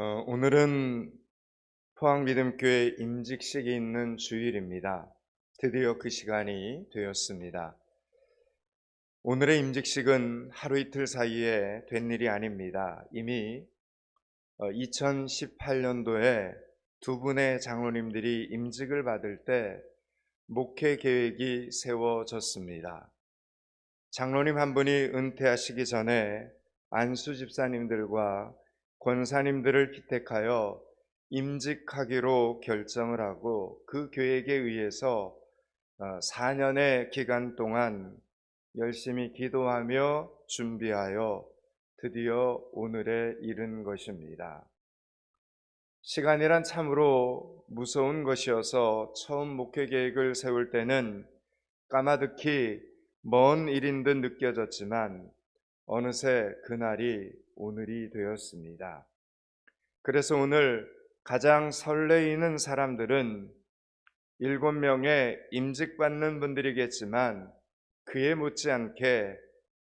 오늘은 포항믿음교회 임직식이 있는 주일입니다. 드디어 그 시간이 되었습니다. 오늘의 임직식은 하루 이틀 사이에 된 일이 아닙니다. 이미 2018년도에 두 분의 장로님들이 임직을 받을 때 목회 계획이 세워졌습니다. 장로님 한 분이 은퇴하시기 전에 안수 집사님들과 권사님들을 피택하여 임직하기로 결정을 하고 그 계획에 의해서 4년의 기간 동안 열심히 기도하며 준비하여 드디어 오늘에 이른 것입니다. 시간이란 참으로 무서운 것이어서 처음 목회 계획을 세울 때는 까마득히 먼 일인 듯 느껴졌지만 어느새 그날이 오늘이 되었습니다. 그래서 오늘 가장 설레이는 사람들은 7명의 임직받는 분들이겠지만 그에 못지않게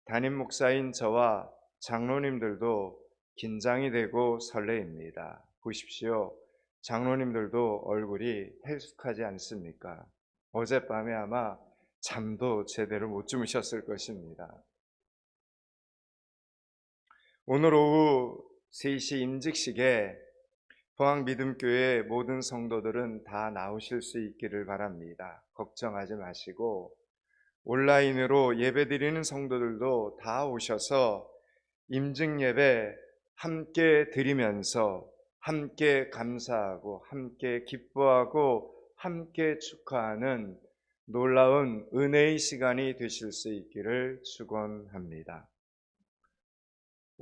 담임 목사인 저와 장로님들도 긴장이 되고 설레입니다. 보십시오. 장로님들도 얼굴이 해숙하지 않습니까? 어젯밤에 아마 잠도 제대로 못 주무셨을 것입니다. 오늘 오후 3시 임직식에 포항믿음교회 모든 성도들은 다 나오실 수 있기를 바랍니다. 걱정하지 마시고 온라인으로 예배드리는 성도들도 다 오셔서 임직예배 함께 드리면서 함께 감사하고 함께 기뻐하고 함께 축하하는 놀라운 은혜의 시간이 되실 수 있기를 축원합니다.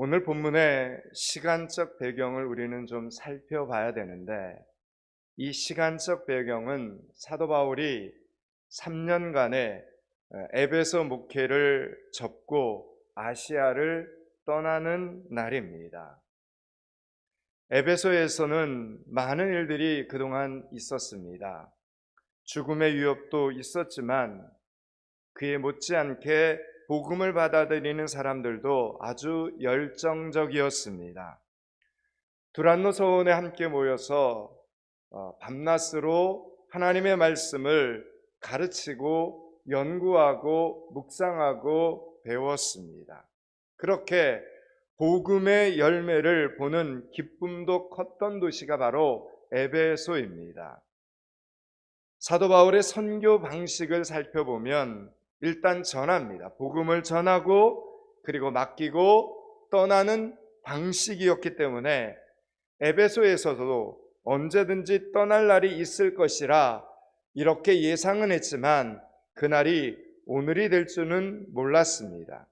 오늘 본문의 시간적 배경을 우리는 좀 살펴봐야 되는데, 이 시간적 배경은 사도 바울이 3년간의 에베소 목회를 접고 아시아를 떠나는 날입니다. 에베소에서는 많은 일들이 그동안 있었습니다. 죽음의 위협도 있었지만 그에 못지않게 복음을 받아들이는 사람들도 아주 열정적이었습니다. 두란노 서원에 함께 모여서 밤낮으로 하나님의 말씀을 가르치고 연구하고 묵상하고 배웠습니다. 그렇게 복음의 열매를 보는 기쁨도 컸던 도시가 바로 에베소입니다. 사도 바울의 선교 방식을 살펴보면 일단 전합니다. 복음을 전하고 그리고 맡기고 떠나는 방식이었기 때문에 에베소에서도 언제든지 떠날 날이 있을 것이라 이렇게 예상은 했지만 그날이 오늘이 될 줄은 몰랐습니다.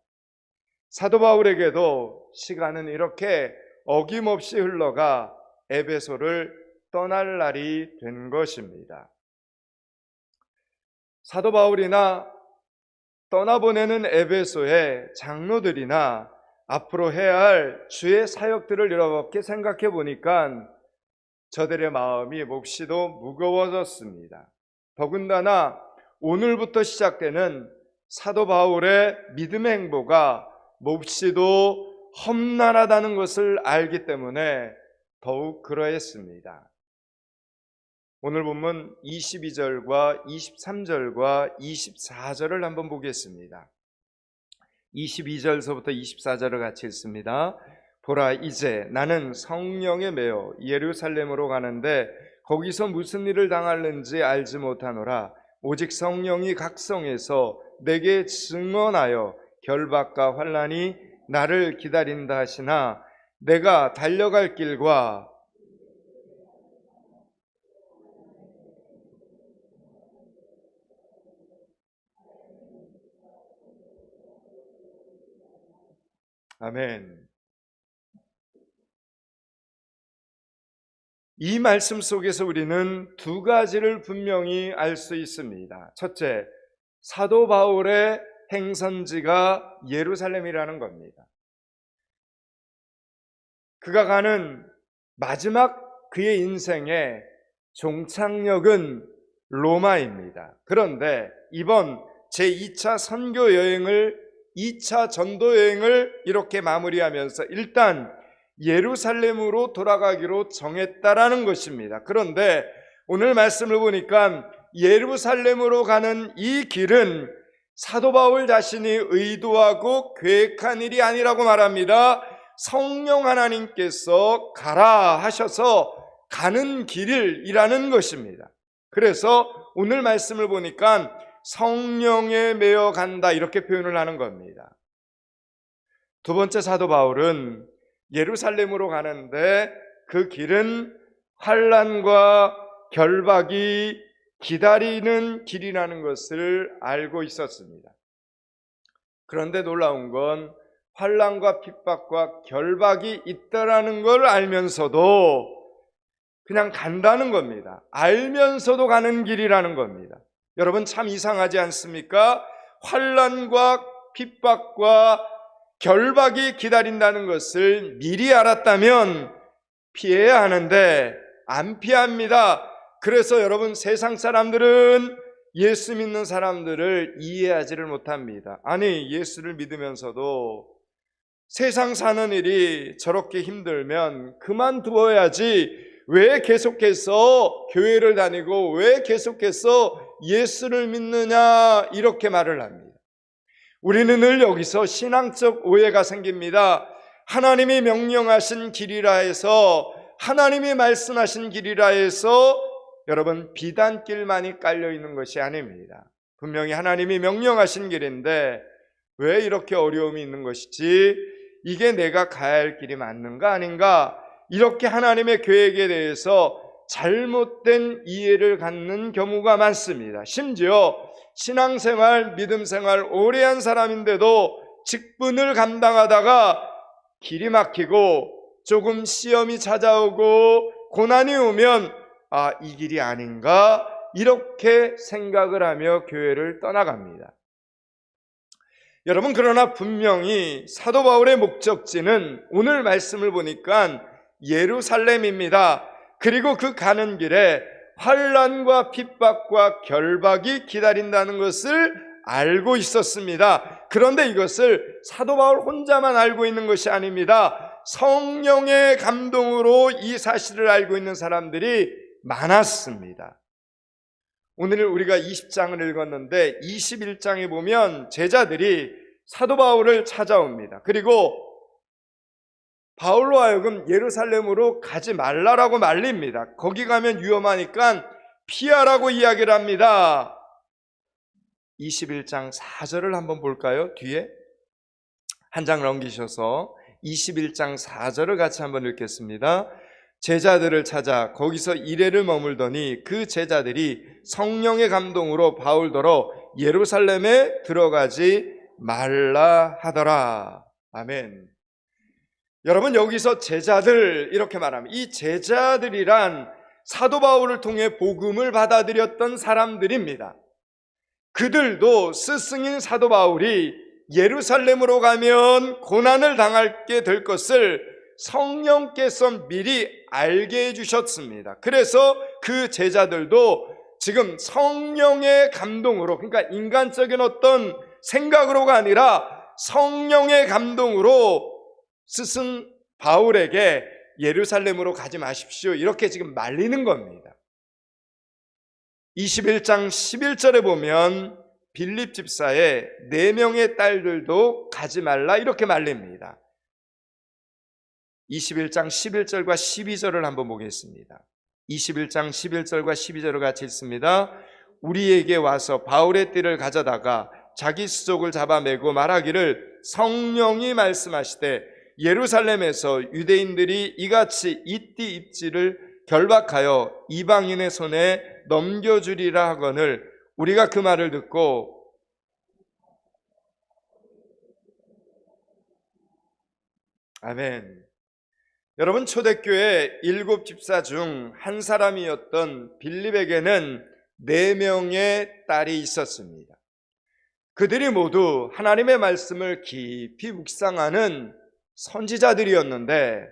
사도 바울에게도 시간은 이렇게 어김없이 흘러가 에베소를 떠날 날이 된 것입니다. 사도 바울이나 떠나보내는 에베소의 장로들이나 앞으로 해야 할 주의 사역들을 이렇게 생각해 보니까 저들의 마음이 몹시도 무거워졌습니다. 더군다나 오늘부터 시작되는 사도 바울의 믿음의 행보가 몹시도 험난하다는 것을 알기 때문에 더욱 그러했습니다. 오늘 본문 22절과 23절과 24절을 한번 보겠습니다. 22절서부터 24절을 같이 읽습니다. 보라, 이제 나는 성령에 매여 예루살렘으로 가는데 거기서 무슨 일을 당할는지 알지 못하노라. 오직 성령이 각 성에서 내게 증언하여 결박과 환난이 나를 기다린다 하시나 내가 달려갈 길과 아멘. 이 말씀 속에서 우리는 두 가지를 분명히 알 수 있습니다. 첫째, 사도 바울의 행선지가 예루살렘이라는 겁니다. 그가 가는 마지막 그의 인생의 종착역은 로마입니다. 그런데 이번 제2차 선교 여행을 2차 전도 여행을 이렇게 마무리하면서 일단 예루살렘으로 돌아가기로 정했다라는 것입니다. 그런데 오늘 말씀을 보니까 예루살렘으로 가는 이 길은 사도 바울 자신이 의도하고 계획한 일이 아니라고 말합니다. 성령 하나님께서 가라 하셔서 가는 길이라는 것입니다. 그래서 오늘 말씀을 보니까 성령에 매여 간다 이렇게 표현을 하는 겁니다. 두 번째, 사도 바울은 예루살렘으로 가는데 그 길은 환난과 결박이 기다리는 길이라는 것을 알고 있었습니다. 그런데 놀라운 건 환난과 핍박과 결박이 있다라는 걸 알면서도 그냥 간다는 겁니다. 알면서도 가는 길이라는 겁니다. 여러분, 참 이상하지 않습니까? 환난과 핍박과 결박이 기다린다는 것을 미리 알았다면 피해야 하는데 안 피합니다. 그래서 여러분, 세상 사람들은 예수 믿는 사람들을 이해하지를 못합니다. 아니, 예수를 믿으면서도 세상 사는 일이 저렇게 힘들면 그만두어야지 왜 계속해서 교회를 다니고 왜 계속해서 예수를 믿느냐 이렇게 말을 합니다. 우리는 늘 여기서 신앙적 오해가 생깁니다. 하나님이 명령하신 길이라 해서, 하나님이 말씀하신 길이라 해서 여러분 비단길만이 깔려 있는 것이 아닙니다. 분명히 하나님이 명령하신 길인데 왜 이렇게 어려움이 있는 것이지? 이게 내가 가야 할 길이 맞는가 아닌가? 이렇게 하나님의 계획에 대해서 잘못된 이해를 갖는 경우가 많습니다. 심지어 신앙생활, 믿음생활 오래 한 사람인데도 직분을 감당하다가 길이 막히고 조금 시험이 찾아오고 고난이 오면 이 길이 아닌가 이렇게 생각을 하며 교회를 떠나갑니다. 여러분, 그러나 분명히 사도 바울의 목적지는 오늘 말씀을 보니까 예루살렘입니다. 그리고 그 가는 길에 환난과 핍박과 결박이 기다린다는 것을 알고 있었습니다. 그런데 이것을 사도 바울 혼자만 알고 있는 것이 아닙니다. 성령의 감동으로 이 사실을 알고 있는 사람들이 많았습니다. 오늘 우리가 20장을 읽었는데 21장에 보면 제자들이 사도 바울을 찾아옵니다. 그리고 바울로 하여금 예루살렘으로 가지 말라라고 말립니다. 거기 가면 위험하니까 피하라고 이야기를 합니다. 21장 4절을 한번 볼까요? 뒤에 한 장 넘기셔서 21장 4절을 같이 한번 읽겠습니다. 제자들을 찾아 거기서 이레를 머물더니 그 제자들이 성령의 감동으로 바울더러 예루살렘에 들어가지 말라 하더라. 아멘. 여러분, 여기서 제자들 이렇게 말합니다. 이 제자들이란 사도 바울을 통해 복음을 받아들였던 사람들입니다. 그들도 스승인 사도 바울이 예루살렘으로 가면 고난을 당하게 될 것을 성령께서 미리 알게 해주셨습니다. 그래서 그 제자들도 지금 성령의 감동으로, 그러니까 인간적인 어떤 생각으로가 아니라 성령의 감동으로 스승 바울에게 예루살렘으로 가지 마십시오 이렇게 지금 말리는 겁니다. 21장 11절에 보면 빌립 집사의 4명의 딸들도 가지 말라 이렇게 말립니다. 21장 11절과 12절을 한번 보겠습니다. 21장 11절과 12절을 같이 읽습니다. 우리에게 와서 바울의 띠를 가져다가 자기 수족을 잡아매고 말하기를 성령이 말씀하시되 예루살렘에서 유대인들이 이같이 이 띠 입지를 결박하여 이방인의 손에 넘겨주리라 하거늘 우리가 그 말을 듣고 아멘. 여러분, 초대교회 7 집사 중 한 사람이었던 빌립에게는 4명의 딸이 있었습니다. 그들이 모두 하나님의 말씀을 깊이 묵상하는 선지자들이었는데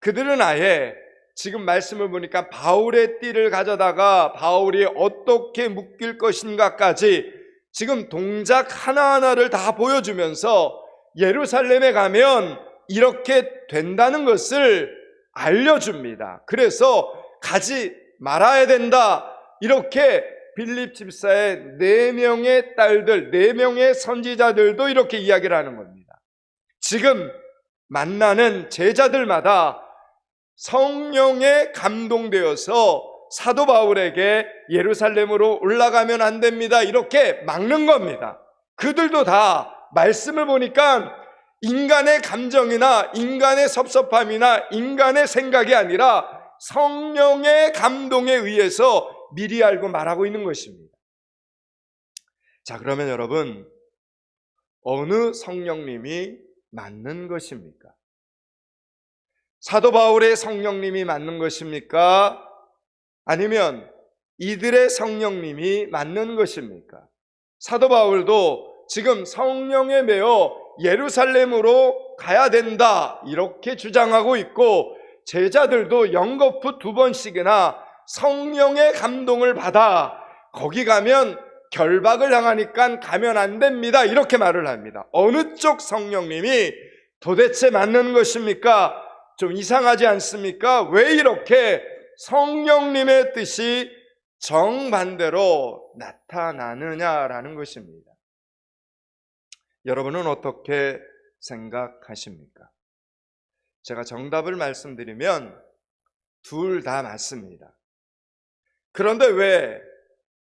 그들은 아예 지금 말씀을 보니까 바울의 띠를 가져다가 바울이 어떻게 묶일 것인가까지 지금 동작 하나하나를 다 보여주면서 예루살렘에 가면 이렇게 된다는 것을 알려줍니다. 그래서 가지 말아야 된다. 이렇게 빌립 집사의 4명의 딸들, 4명의 선지자들도 이렇게 이야기를 하는 겁니다. 지금 만나는 제자들마다 성령에 감동되어서 사도 바울에게 예루살렘으로 올라가면 안 됩니다, 이렇게 막는 겁니다. 그들도 다 말씀을 보니까 인간의 감정이나 인간의 섭섭함이나 인간의 생각이 아니라 성령의 감동에 의해서 미리 알고 말하고 있는 것입니다. 자, 그러면 여러분, 어느 성령님이 맞는 것입니까? 사도 바울의 성령님이 맞는 것입니까? 아니면 이들의 성령님이 맞는 것입니까? 사도 바울도 지금 성령에 매여 예루살렘으로 가야 된다, 이렇게 주장하고 있고, 제자들도 연거푸 2번씩이나 성령의 감동을 받아 거기 가면 결박을 당하니까 가면 안 됩니다, 이렇게 말을 합니다. 어느 쪽 성령님이 도대체 맞는 것입니까? 좀 이상하지 않습니까? 왜 이렇게 성령님의 뜻이 정반대로 나타나느냐라는 것입니다. 여러분은 어떻게 생각하십니까? 제가 정답을 말씀드리면 둘 다 맞습니다. 그런데 왜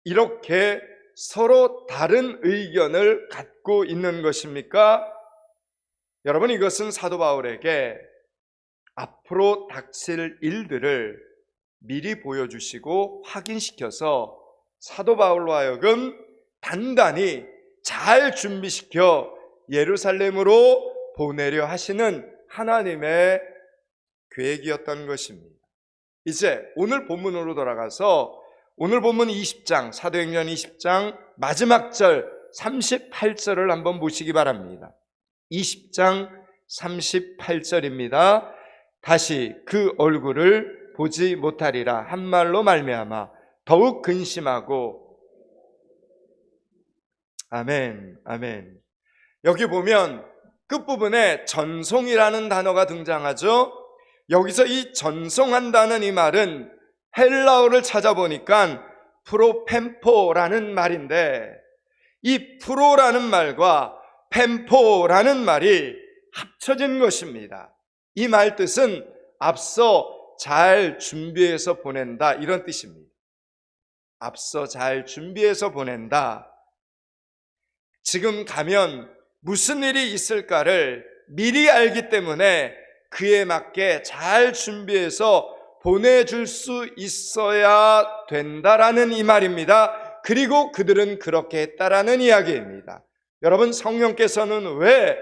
이렇게 서로 다른 의견을 갖고 있는 것입니까? 여러분, 이것은 사도 바울에게 앞으로 닥칠 일들을 미리 보여주시고 확인시켜서 사도 바울로 하여금 단단히 잘 준비시켜 예루살렘으로 보내려 하시는 하나님의 계획이었던 것입니다. 이제 오늘 본문으로 돌아가서 오늘 본문 20장, 사도행전 20장 마지막 절 38절을 한번 보시기 바랍니다. 20장 38절입니다. 다시 그 얼굴을 보지 못하리라 한 말로 말미암아 더욱 근심하고. 아멘, 아멘. 여기 보면 끝부분에 전송이라는 단어가 등장하죠. 여기서 이 전송한다는 이 말은 헬라어를 찾아보니까 프로펜포라는 말인데, 이 프로라는 말과 펜포라는 말이 합쳐진 것입니다. 이 말 뜻은 앞서 잘 준비해서 보낸다, 이런 뜻입니다. 앞서 잘 준비해서 보낸다. 지금 가면 무슨 일이 있을까를 미리 알기 때문에 그에 맞게 잘 준비해서 보내줄 수 있어야 된다라는 이 말입니다. 그리고 그들은 그렇게 했다라는 이야기입니다. 여러분, 성령께서는 왜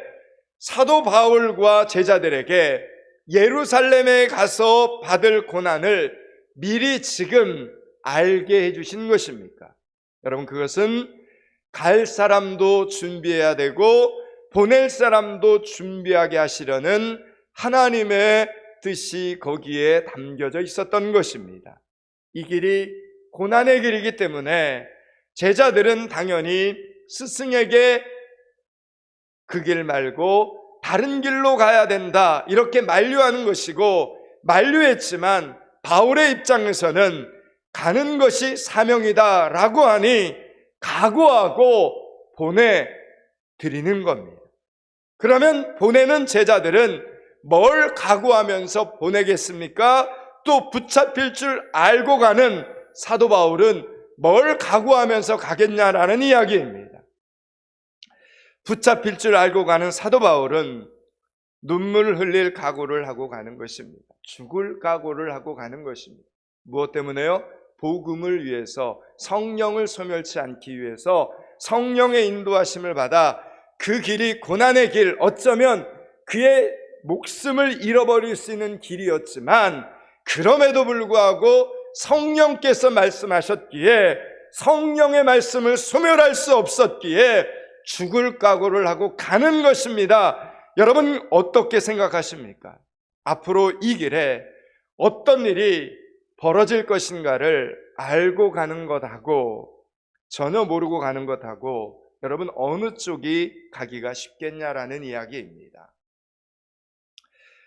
사도 바울과 제자들에게 예루살렘에 가서 받을 고난을 미리 지금 알게 해주신 것입니까? 여러분, 그것은 갈 사람도 준비해야 되고 보낼 사람도 준비하게 하시려는 하나님의 뜻이 거기에 담겨져 있었던 것입니다. 이 길이 고난의 길이기 때문에 제자들은 당연히 스승에게 그 길 말고 다른 길로 가야 된다, 이렇게 만류하는 것이고, 만류했지만 바울의 입장에서는 가는 것이 사명이다 라고 하니 각오하고 보내드리는 겁니다. 그러면 보내는 제자들은 뭘 각오하면서 보내겠습니까? 또 붙잡힐 줄 알고 가는 사도 바울은 뭘 각오하면서 가겠냐라는 이야기입니다. 붙잡힐 줄 알고 가는 사도 바울은 눈물 흘릴 각오를 하고 가는 것입니다. 죽을 각오를 하고 가는 것입니다. 무엇 때문에요? 복음을 위해서, 성령을 소멸치 않기 위해서 성령의 인도하심을 받아 그 길이 고난의 길, 어쩌면 그의 목숨을 잃어버릴 수 있는 길이었지만 그럼에도 불구하고 성령께서 말씀하셨기에, 성령의 말씀을 소멸할 수 없었기에 죽을 각오를 하고 가는 것입니다. 여러분, 어떻게 생각하십니까? 앞으로 이 길에 어떤 일이 벌어질 것인가를 알고 가는 것하고 전혀 모르고 가는 것하고 여러분, 어느 쪽이 가기가 쉽겠냐라는 이야기입니다.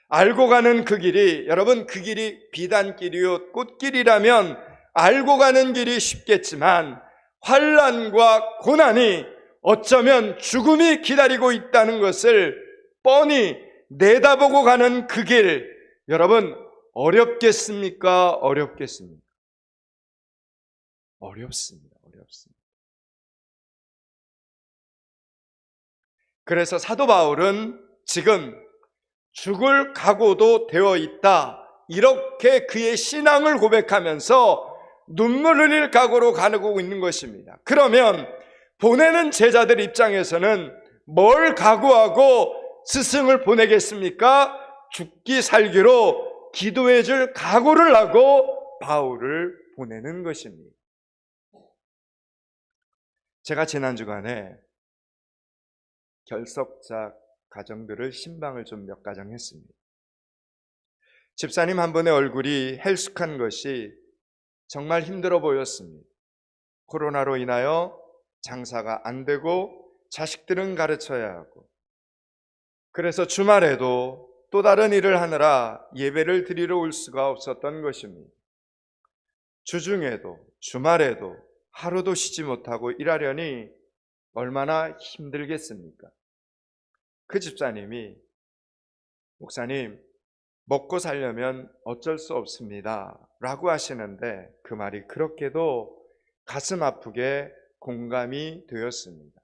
알고 가는 그 길이, 여러분, 그 길이 비단길이요 꽃길이라면 알고 가는 길이 쉽겠지만 환난과 고난이 어쩌면 죽음이 기다리고 있다는 것을 뻔히 내다보고 가는 그 길, 여러분 어렵겠습니까? 어렵겠습니까? 어렵습니다. 어렵습니다. 그래서 사도 바울은 지금 죽을 각오도 되어 있다, 이렇게 그의 신앙을 고백하면서 눈물 흘릴 각오로 가고 있는 것입니다. 그러면 보내는 제자들 입장에서는 뭘 각오하고 스승을 보내겠습니까? 죽기 살기로 기도해 줄 각오를 하고 바울을 보내는 것입니다. 제가 지난 주간에 결석자 가정들을 신방을 좀 몇 가정 했습니다. 집사님 한 분의 얼굴이 헬쑥한 것이 정말 힘들어 보였습니다. 코로나로 인하여 장사가 안 되고 자식들은 가르쳐야 하고, 그래서 주말에도 또 다른 일을 하느라 예배를 드리러 올 수가 없었던 것입니다. 주중에도 주말에도 하루도 쉬지 못하고 일하려니 얼마나 힘들겠습니까? 그 집사님이, 목사님, 먹고 살려면 어쩔 수 없습니다 라고 하시는데 그 말이 그렇게도 가슴 아프게 공감이 되었습니다.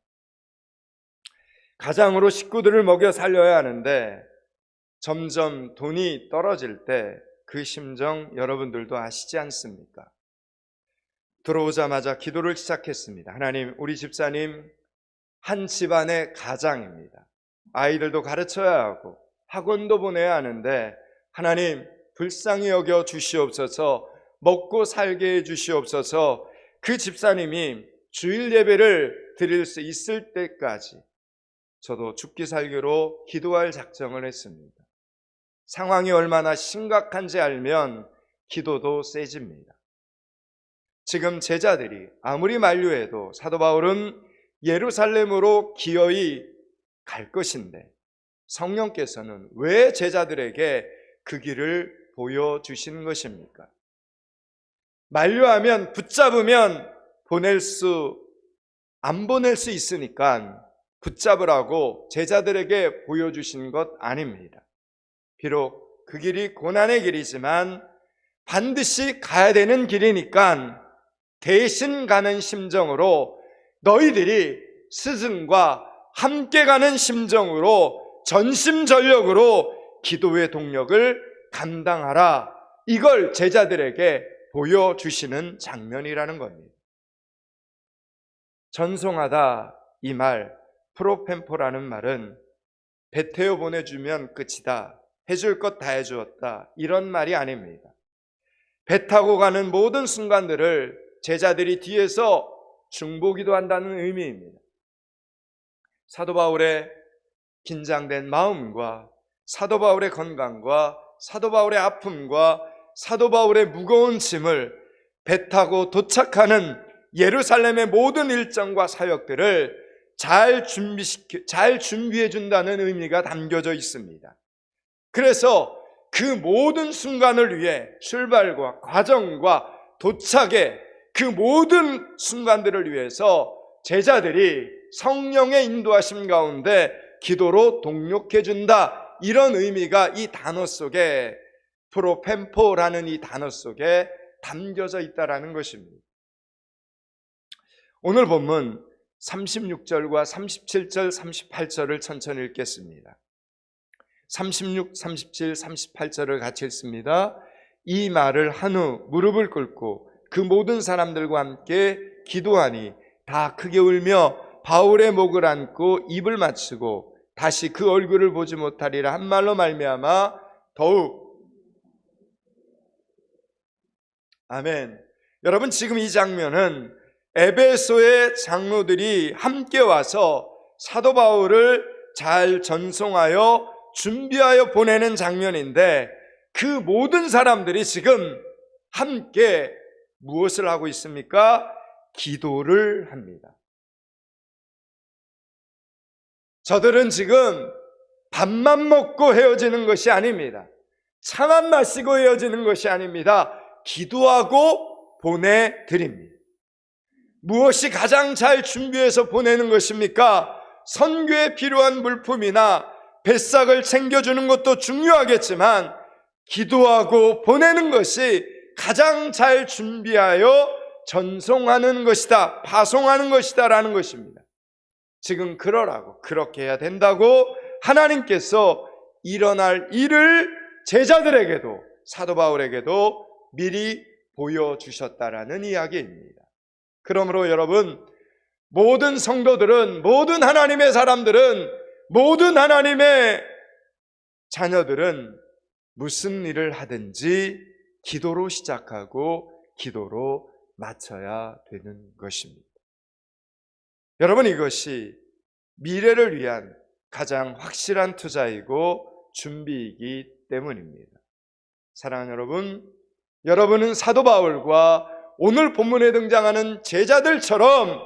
가장으로 식구들을 먹여 살려야 하는데 점점 돈이 떨어질 때 그 심정 여러분들도 아시지 않습니까? 들어오자마자 기도를 시작했습니다. 하나님, 우리 집사님 한 집안의 가장입니다. 아이들도 가르쳐야 하고 학원도 보내야 하는데 하나님, 불쌍히 여겨 주시옵소서, 먹고 살게 해 주시옵소서. 그 집사님이 주일 예배를 드릴 수 있을 때까지 저도 죽기 살기로 기도할 작정을 했습니다. 상황이 얼마나 심각한지 알면 기도도 세집니다. 지금 제자들이 아무리 만류해도 사도 바울은 예루살렘으로 기어이 갈 것인데 성령께서는 왜 제자들에게 그 길을 보여주시는 것입니까? 만류하면, 붙잡으면 안 보낼 수 있으니까 붙잡으라고 제자들에게 보여주신 것 아닙니다. 비록 그 길이 고난의 길이지만 반드시 가야 되는 길이니까 대신 가는 심정으로, 너희들이 스승과 함께 가는 심정으로 전심전력으로 기도의 동력을 감당하라, 이걸 제자들에게 보여주시는 장면이라는 겁니다. 전송하다, 이 말, 프로펜포라는 말은 배 태워 보내주면 끝이다, 해줄 것 다 해주었다, 이런 말이 아닙니다. 배 타고 가는 모든 순간들을 제자들이 뒤에서 중보기도 한다는 의미입니다. 사도 바울의 긴장된 마음과 사도 바울의 건강과 사도 바울의 아픔과 사도 바울의 무거운 짐을 배 타고 도착하는 예루살렘의 모든 일정과 사역들을 잘 준비해 준다는 의미가 담겨져 있습니다. 그래서 그 모든 순간을 위해, 출발과 과정과 도착의 그 모든 순간들을 위해서 제자들이 성령의 인도하심 가운데 기도로 동력해 준다, 이런 의미가 이 단어 속에, 프로펜포라는 이 단어 속에 담겨져 있다는 것입니다. 오늘 본문 36절과 37절, 38절을 천천히 읽겠습니다. 36, 37, 38절을 같이 읽습니다. 이 말을 한 후 무릎을 꿇고 그 모든 사람들과 함께 기도하니 다 크게 울며 바울의 목을 안고 입을 맞추고 다시 그 얼굴을 보지 못하리라 한 말로 말미암아 더욱. 아멘. 여러분, 지금 이 장면은 에베소의 장로들이 함께 와서 사도 바울을 잘 전송하여 준비하여 보내는 장면인데, 그 모든 사람들이 지금 함께 무엇을 하고 있습니까? 기도를 합니다. 저들은 지금 밥만 먹고 헤어지는 것이 아닙니다. 차만 마시고 헤어지는 것이 아닙니다. 기도하고 보내드립니다. 무엇이 가장 잘 준비해서 보내는 것입니까? 선교에 필요한 물품이나 뱃삭을 챙겨주는 것도 중요하겠지만 기도하고 보내는 것이 가장 잘 준비하여 전송하는 것이다, 파송하는 것이다 라는 것입니다. 지금 그러라고, 그렇게 해야 된다고 하나님께서 일어날 일을 제자들에게도, 사도 바울에게도 미리 보여주셨다라는 이야기입니다. 그러므로 여러분, 모든 성도들은, 모든 하나님의 사람들은, 모든 하나님의 자녀들은 무슨 일을 하든지 기도로 시작하고 기도로 마쳐야 되는 것입니다. 여러분, 이것이 미래를 위한 가장 확실한 투자이고 준비이기 때문입니다. 사랑하는 여러분, 여러분은 사도 바울과 오늘 본문에 등장하는 제자들처럼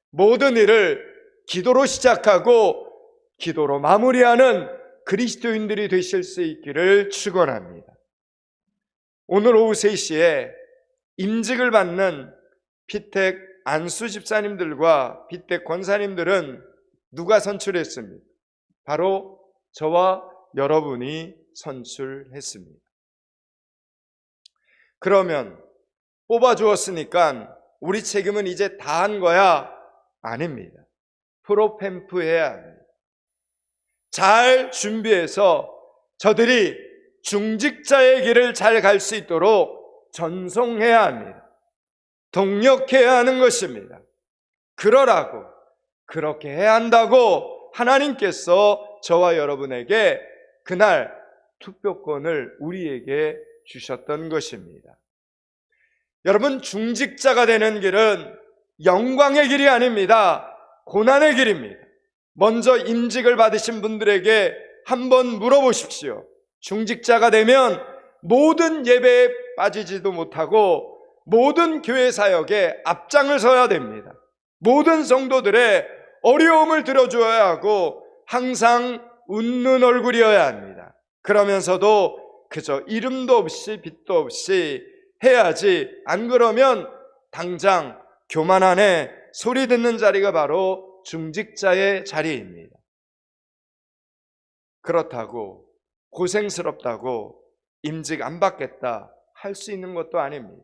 모든 일을 기도로 시작하고 기도로 마무리하는 그리스도인들이 되실 수 있기를 축원합니다. 오늘 오후 3시에 임직을 받는 피택 안수 집사님들과 피택 권사님들은 누가 선출했습니까? 바로 저와 여러분이 선출했습니다. 그러면 뽑아주었으니까 우리 책임은 이제 다 한 거야? 아닙니다. 프로펜프 해야 합니다. 잘 준비해서 저들이 중직자의 길을 잘 갈 수 있도록 전송해야 합니다. 동력해야 하는 것입니다. 그러라고, 그렇게 해야 한다고 하나님께서 저와 여러분에게 그날 투표권을 우리에게 주셨던 것입니다. 여러분, 중직자가 되는 길은 영광의 길이 아닙니다. 고난의 길입니다. 먼저 임직을 받으신 분들에게 한번 물어보십시오. 중직자가 되면 모든 예배에 빠지지도 못하고 모든 교회 사역에 앞장을 서야 됩니다. 모든 성도들의 어려움을 들어주어야 하고 항상 웃는 얼굴이어야 합니다. 그러면서도 그저 이름도 없이 빛도 없이 해야지, 안 그러면 당장 교만 안에 소리 듣는 자리가 바로 중직자의 자리입니다. 그렇다고 고생스럽다고 임직 안 받겠다 할 수 있는 것도 아닙니다.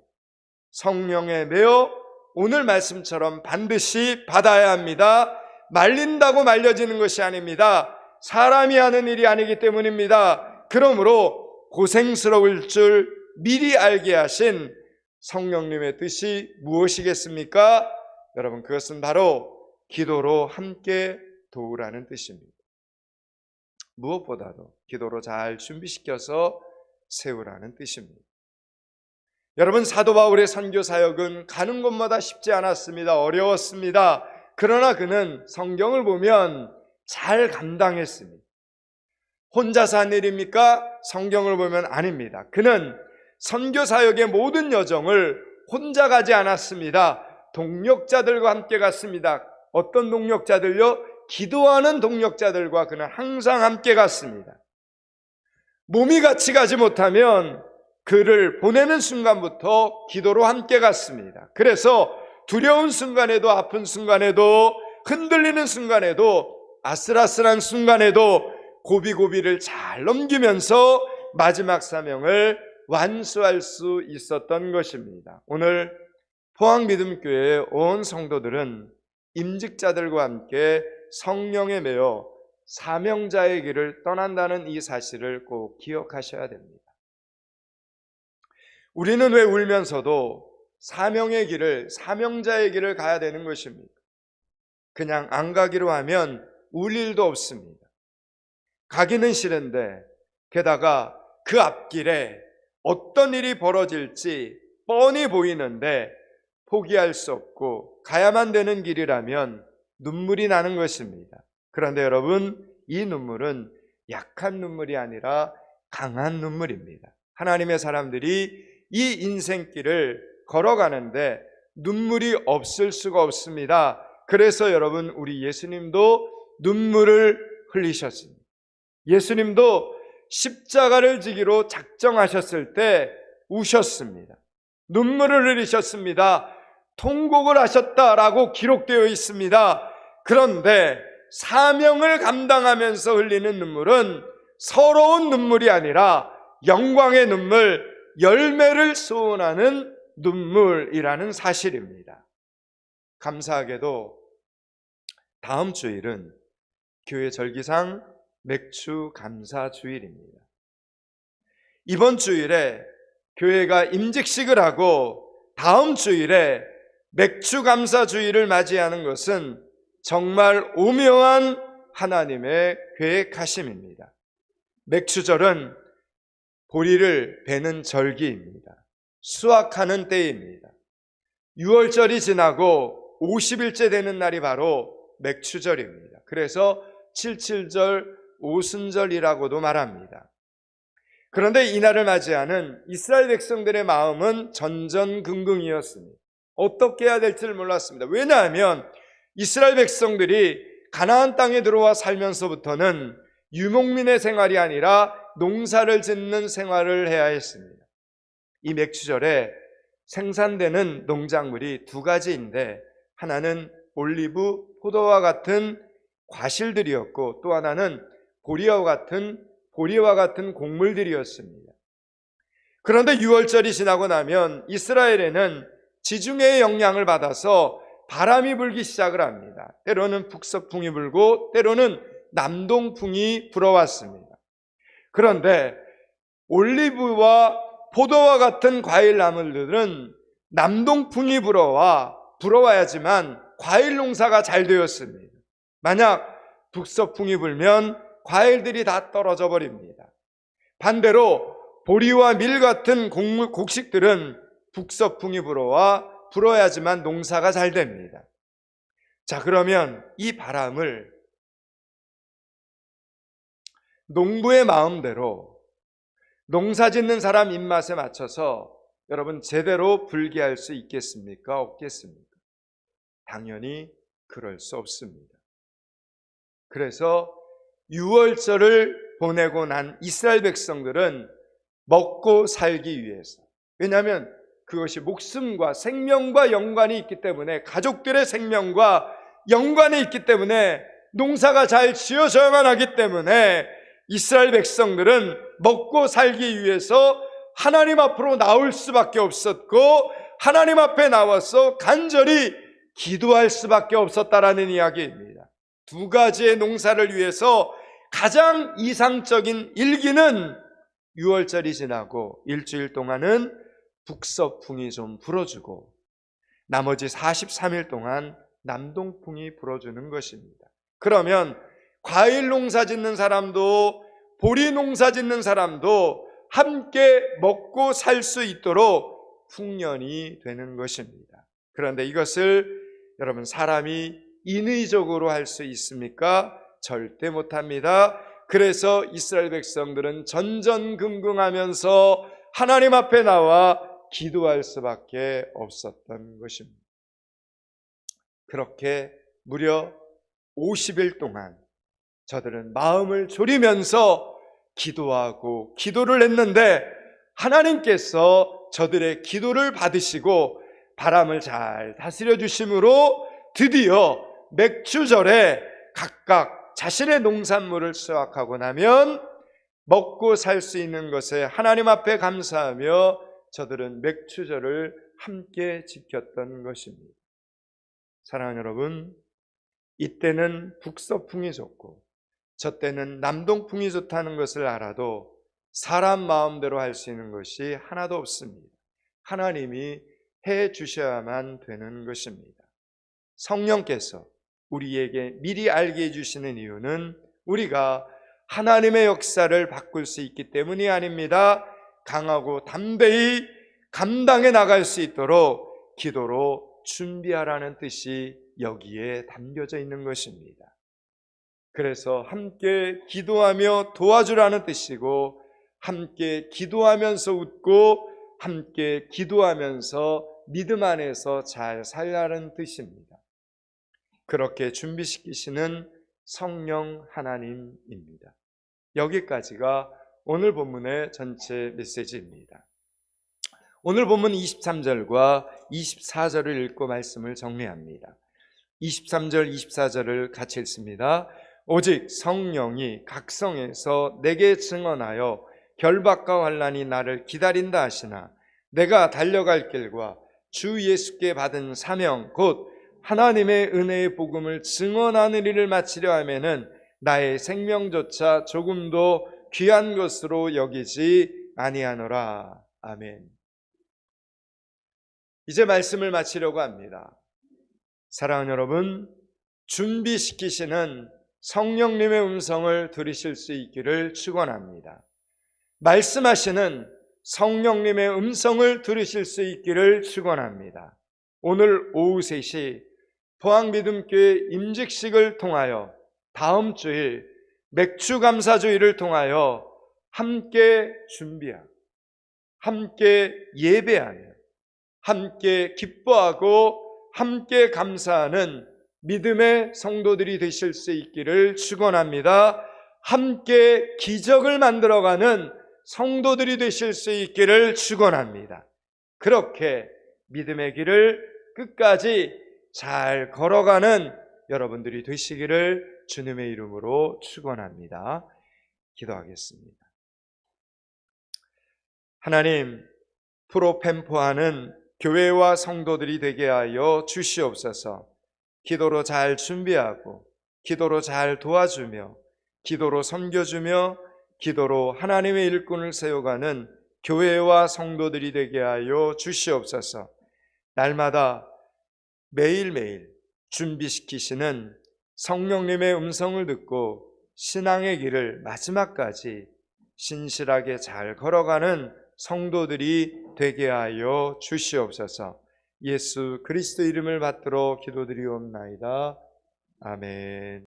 성령에 매여 오늘 말씀처럼 반드시 받아야 합니다. 말린다고 말려지는 것이 아닙니다. 사람이 하는 일이 아니기 때문입니다. 그러므로 고생스러울 줄 미리 알게 하신 성령님의 뜻이 무엇이겠습니까? 여러분, 그것은 바로 기도로 함께 도우라는 뜻입니다. 무엇보다도 기도로 잘 준비시켜서 세우라는 뜻입니다. 여러분, 사도 바울의 선교 사역은 가는 곳마다 쉽지 않았습니다. 어려웠습니다. 그러나 그는 성경을 보면 잘 감당했습니다. 혼자서 한 일입니까? 성경을 보면 아닙니다. 그는 선교 사역의 모든 여정을 혼자 가지 않았습니다. 동력자들과 함께 갔습니다. 어떤 동력자들요? 기도하는 동력자들과 그는 항상 함께 갔습니다. 몸이 같이 가지 못하면 그를 보내는 순간부터 기도로 함께 갔습니다. 그래서 두려운 순간에도, 아픈 순간에도, 흔들리는 순간에도, 아슬아슬한 순간에도 고비고비를 잘 넘기면서 마지막 사명을 완수할 수 있었던 것입니다. 오늘 포항믿음교회의 온 성도들은 임직자들과 함께 성령에 매여 사명자의 길을 떠난다는 이 사실을 꼭 기억하셔야 됩니다. 우리는 왜 울면서도 사명의 길을, 사명자의 길을 가야 되는 것입니까? 그냥 안 가기로 하면 울 일도 없습니다. 가기는 싫은데 게다가 그 앞길에 어떤 일이 벌어질지 뻔히 보이는데 포기할 수 없고 가야만 되는 길이라면 눈물이 나는 것입니다. 그런데 여러분, 이 눈물은 약한 눈물이 아니라 강한 눈물입니다. 하나님의 사람들이 이 인생길을 걸어가는데 눈물이 없을 수가 없습니다. 그래서 여러분, 우리 예수님도 눈물을 흘리셨습니다. 예수님도 십자가를 지기로 작정하셨을 때 우셨습니다. 눈물을 흘리셨습니다. 통곡을 하셨다라고 기록되어 있습니다. 그런데 사명을 감당하면서 흘리는 눈물은 서러운 눈물이 아니라 영광의 눈물, 열매를 소원하는 눈물이라는 사실입니다. 감사하게도 다음 주일은 교회 절기상 맥주 감사 주일입니다. 이번 주일에 교회가 임직식을 하고 다음 주일에 맥주 감사 주일을 맞이하는 것은 정말 오묘한 하나님의 계획하심입니다. 맥주절은 보리를 베는 절기입니다. 수확하는 때입니다. 6월절이 지나고 50일째 되는 날이 바로 맥주절입니다. 그래서 77절, 오순절이라고도 말합니다. 그런데 이날을 맞이하는 이스라엘 백성들의 마음은 전전긍긍이었습니다. 어떻게 해야 될지를 몰랐습니다. 왜냐하면 이스라엘 백성들이 가나안 땅에 들어와 살면서부터는 유목민의 생활이 아니라 농사를 짓는 생활을 해야 했습니다. 이 맥주절에 생산되는 농작물이 두 가지인데 하나는 올리브, 포도와 같은 과실들이었고 또 하나는 보리와 같은 곡물들이었습니다. 그런데 6월절이 지나고 나면 이스라엘에는 지중해의 영향을 받아서 바람이 불기 시작을 합니다. 때로는 북서풍이 불고 때로는 남동풍이 불어왔습니다. 그런데 올리브와 포도와 같은 과일 나물들은 남동풍이 불어와야지만 과일 농사가 잘 되었습니다. 만약 북서풍이 불면 과일들이 다 떨어져 버립니다. 반대로 보리와 밀 같은 곡식들은 북서풍이 불어야지만 농사가 잘 됩니다. 자, 그러면 이 바람을 농부의 마음대로 농사 짓는 사람 입맛에 맞춰서 여러분 제대로 불게 할 수 있겠습니까? 없겠습니까? 당연히 그럴 수 없습니다. 그래서 6월절을 보내고 난 이스라엘 백성들은 먹고 살기 위해서, 왜냐하면 그것이 목숨과 생명과 연관이 있기 때문에, 가족들의 생명과 연관이 있기 때문에, 농사가 잘 지어져야만 하기 때문에 이스라엘 백성들은 먹고 살기 위해서 하나님 앞으로 나올 수밖에 없었고 하나님 앞에 나와서 간절히 기도할 수밖에 없었다라는 이야기입니다. 두 가지의 농사를 위해서 가장 이상적인 일기는 6월절이 지나고 일주일 동안은 북서풍이 좀 불어주고 나머지 43일 동안 남동풍이 불어주는 것입니다. 그러면 과일 농사 짓는 사람도 보리 농사 짓는 사람도 함께 먹고 살 수 있도록 풍년이 되는 것입니다. 그런데 이것을 여러분 사람이 인위적으로 할 수 있습니까? 절대 못합니다. 그래서 이스라엘 백성들은 전전긍긍하면서 하나님 앞에 나와 기도할 수밖에 없었던 것입니다. 그렇게 무려 50일 동안 저들은 마음을 졸이면서 기도하고 기도를 했는데 하나님께서 저들의 기도를 받으시고 바람을 잘 다스려 주심으로 드디어 맥주절에 각각 자신의 농산물을 수확하고 나면 먹고 살 수 있는 것에 하나님 앞에 감사하며 저들은 맥주절을 함께 지켰던 것입니다. 사랑하는 여러분, 이때는 북서풍이 좋고 저 때는 남동풍이 좋다는 것을 알아도 사람 마음대로 할 수 있는 것이 하나도 없습니다. 하나님이 해 주셔야만 되는 것입니다. 성령께서 우리에게 미리 알게 해주시는 이유는 우리가 하나님의 역사를 바꿀 수 있기 때문이 아닙니다. 강하고 담대히 감당해 나갈 수 있도록 기도로 준비하라는 뜻이 여기에 담겨져 있는 것입니다. 그래서 함께 기도하며 도와주라는 뜻이고, 함께 기도하면서 웃고 함께 기도하면서 믿음 안에서 잘 살라는 뜻입니다. 그렇게 준비시키시는 성령 하나님입니다. 여기까지가 오늘 본문의 전체 메시지입니다. 오늘 본문 23절과 24절을 읽고 말씀을 정리합니다. 23절, 24절을 같이 읽습니다. 오직 성령이 각성에서 내게 증언하여 결박과 환난이 나를 기다린다 하시나 내가 달려갈 길과 주 예수께 받은 사명 곧 하나님의 은혜의 복음을 증언하는 일을 마치려 하면은 나의 생명조차 조금도 귀한 것으로 여기지 아니하노라. 아멘. 이제 말씀을 마치려고 합니다. 사랑하는 여러분, 준비시키시는 성령님의 음성을 들으실 수 있기를 축원합니다. 말씀하시는 성령님의 음성을 들으실 수 있기를 축원합니다. 오늘 오후 3시 포항미듬교회 임직식을 통하여 다음 주일 맥주감사주일을 통하여 함께 준비하고 함께 예배하며 함께 기뻐하고 함께 감사하는 믿음의 성도들이 되실 수 있기를 축원합니다. 함께 기적을 만들어가는 성도들이 되실 수 있기를 축원합니다. 그렇게 믿음의 길을 끝까지 잘 걸어가는 여러분들이 되시기를 주님의 이름으로 축원합니다. 기도하겠습니다. 하나님, 프로펜포하는 교회와 성도들이 되게 하여 주시옵소서. 기도로 잘 준비하고 기도로 잘 도와주며 기도로 섬겨주며 기도로 하나님의 일꾼을 세워가는 교회와 성도들이 되게 하여 주시옵소서. 날마다 매일매일 준비시키시는 성령님의 음성을 듣고 신앙의 길을 마지막까지 신실하게 잘 걸어가는 성도들이 되게 하여 주시옵소서. 예수 그리스도 이름을 받들어 기도드리옵나이다. 아멘.